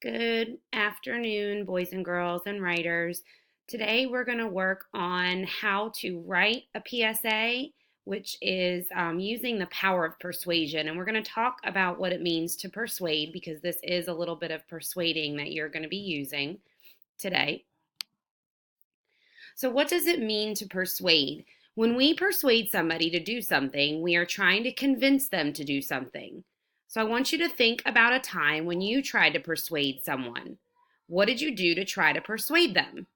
Good afternoon, boys and girls and writers. Today we're going to work on how to write a PSA, which is using the power of persuasion. And we're going to talk about what it means to persuade because this is a little bit of persuading that you're going to be using today. So, what does it mean to persuade? When we persuade somebody to do something, we are trying to convince them to do something. So, I want you to think about a time when you tried to persuade someone. What did you do to try to persuade them?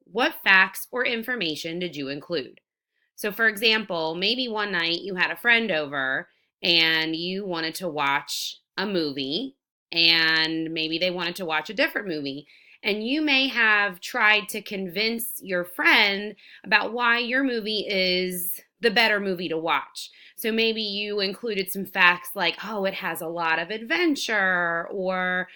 What facts or information did you include? So, for example, maybe one night you had a friend over and you wanted to watch a movie, and maybe they wanted to watch a different movie. And you may have tried to convince your friend about why your movie is the better movie to watch. So maybe you included some facts like, oh, it has a lot of adventure, or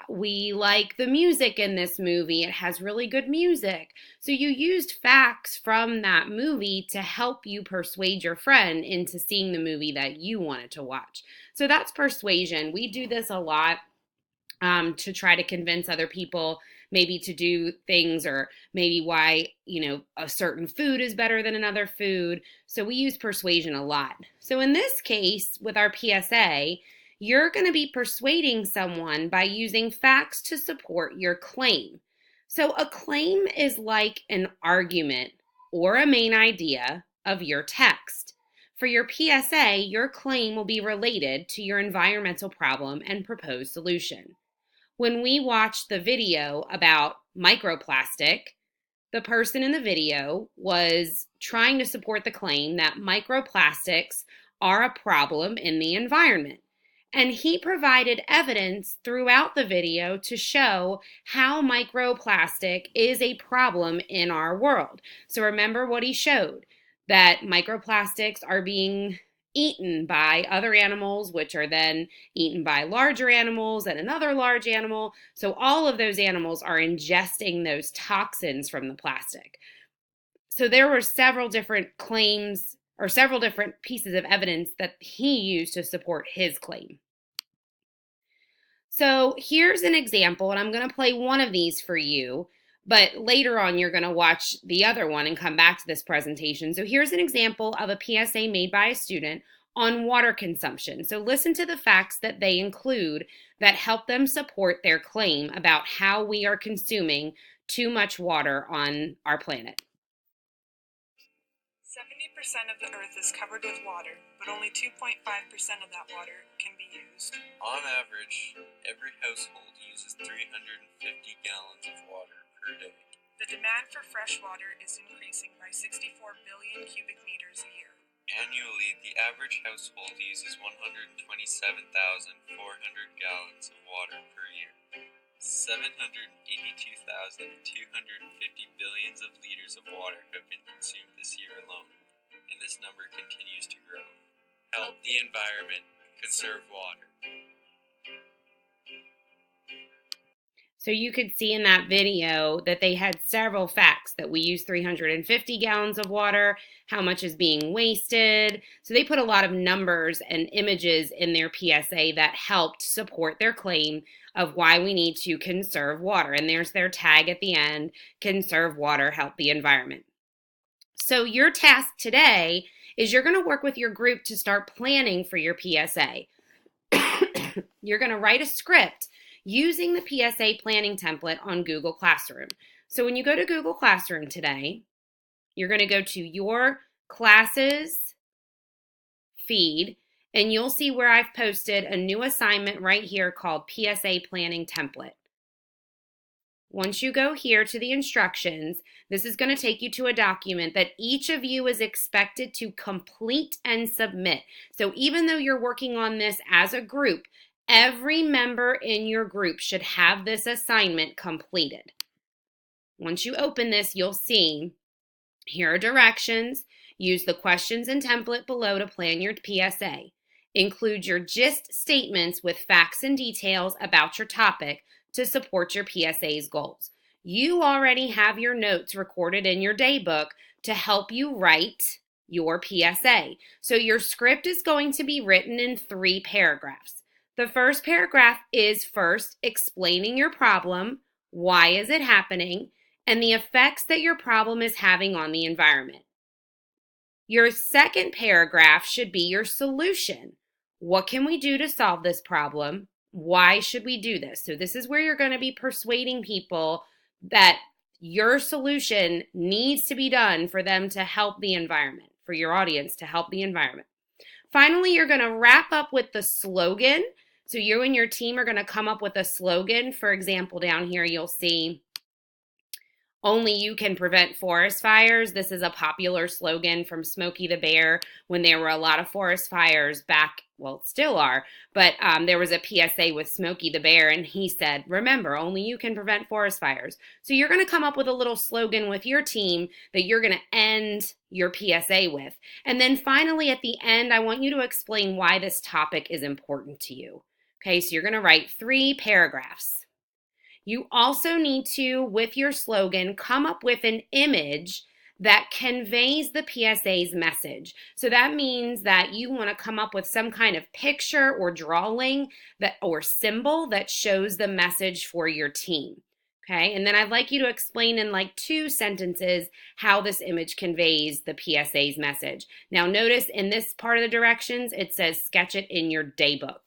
we like the music in this movie. It has really good music. So you used facts from that movie to help you persuade your friend into seeing the movie that you wanted to watch. So that's persuasion. We do this a lot to try to convince other people maybe to do things, or maybe why, a certain food is better than another food. So we use persuasion a lot. So in this case, with our PSA, you're going to be persuading someone by using facts to support your claim. So a claim is like an argument or a main idea of your text. For your PSA, your claim will be related to your environmental problem and proposed solution. When we watched the video about microplastic, the person in the video was trying to support the claim that microplastics are a problem in the environment. And he provided evidence throughout the video to show how microplastic is a problem in our world. So remember what he showed, that microplastics are being eaten by other animals, which are then eaten by larger animals and another large animal. So all of those animals are ingesting those toxins from the plastic. So there were several different claims or several different pieces of evidence that he used to support his claim. So here's an example, and I'm going to play one of these for you, but later on you're going to watch the other one and come back to this presentation. So here's an example of a PSA made by a student on water consumption. So listen to the facts that they include that help them support their claim about how we are consuming too much water on our planet. 70% of the Earth is covered with water, but only 2.5% of that water can be used. On average, every household uses 350 gallons of water per day. The demand for fresh water is increasing by 64 billion cubic meters a year. Annually, the average household uses 127,400 gallons of water per year. 782,250 billions of liters of water have been consumed this year alone, and this number continues to grow. Help the environment, conserve water. So you could see in that video that they had several facts that we use 350 gallons of water, how much is being wasted. So they put a lot of numbers and images in their PSA that helped support their claim of why we need to conserve water. And there's their tag at the end, conserve water, help the environment. So your task today is you're going to work with your group to start planning for your PSA. You're going to write a script using the PSA planning template on Google Classroom. So when you go to Google Classroom today, you're going to go to your classes feed, and you'll see where I've posted a new assignment right here called PSA Planning Template. Once you go here to the instructions, this is going to take you to a document that each of you is expected to complete and submit. So even though you're working on this as a group, every member in your group should have this assignment completed. Once you open this, you'll see here are directions. Use the questions and template below to plan your PSA. Include your gist statements with facts and details about your topic to support your PSA's goals. You already have your notes recorded in your daybook to help you write your PSA. So your script is going to be written in 3 paragraphs. The first paragraph is first explaining your problem, why is it happening, and the effects that your problem is having on the environment. Your second paragraph should be your solution. What can we do to solve this problem? Why should we do this? So this is where you're going to be persuading people that your solution needs to be done for them to help the environment, for your audience to help the environment. Finally, you're going to wrap up with the slogan. So you and your team are going to come up with a slogan. For example, down here you'll see, "Only you can prevent forest fires." This is a popular slogan from Smokey the Bear when there were a lot of forest fires back, well, still are, but there was a PSA with Smokey the Bear, and he said, "Remember, only you can prevent forest fires." So you're going to come up with a little slogan with your team that you're going to end your PSA with. And then finally, at the end, I want you to explain why this topic is important to you. Okay, so you're going to write 3 paragraphs. You also need to, with your slogan, come up with an image that conveys the PSA's message. So that means that you want to come up with some kind of picture or drawing that or symbol that shows the message for your team. Okay, and then I'd like you to explain in like 2 sentences how this image conveys the PSA's message. Now notice in this part of the directions, it says sketch it in your daybook.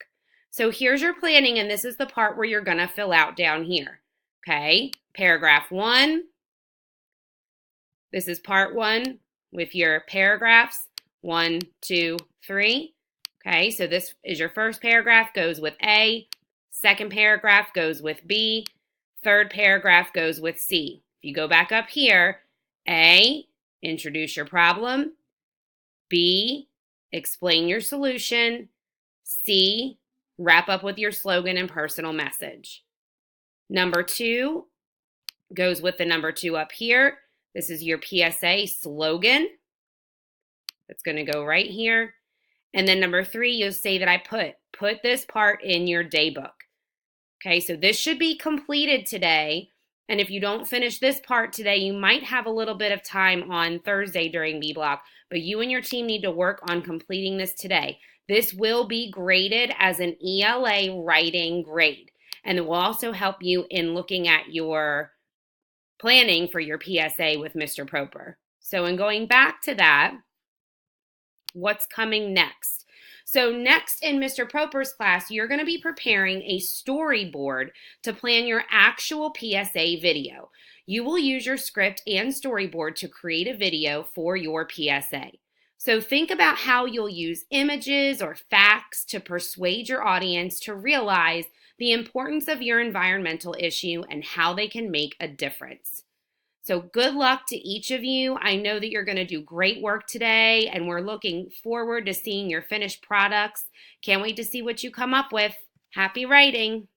So here's your planning, and this is the part where you're going to fill out down here. Okay, paragraph 1. This is part 1 with your paragraphs 1, 2, 3. Okay, so this is your first paragraph, goes with A. Second paragraph goes with B. Third paragraph goes with C. If you go back up here, A, introduce your problem. B, explain your solution. C, wrap up with your slogan and personal message. Number 2 goes with the number 2 up here. This is your PSA slogan. That's going to go right here. And then number 3, you'll say that I put this part in your daybook. Okay, so this should be completed today. And if you don't finish this part today, you might have a little bit of time on Thursday during B block, but you and your team need to work on completing this today. This will be graded as an ELA writing grade, and it will also help you in looking at your planning for your PSA with Mr. Proper. So in going back to that, what's coming next? So next in Mr. Proper's class, you're going to be preparing a storyboard to plan your actual PSA video. You will use your script and storyboard to create a video for your PSA. So think about how you'll use images or facts to persuade your audience to realize the importance of your environmental issue and how they can make a difference. So good luck to each of you. I know that you're going to do great work today, and we're looking forward to seeing your finished products. Can't wait to see what you come up with. Happy writing!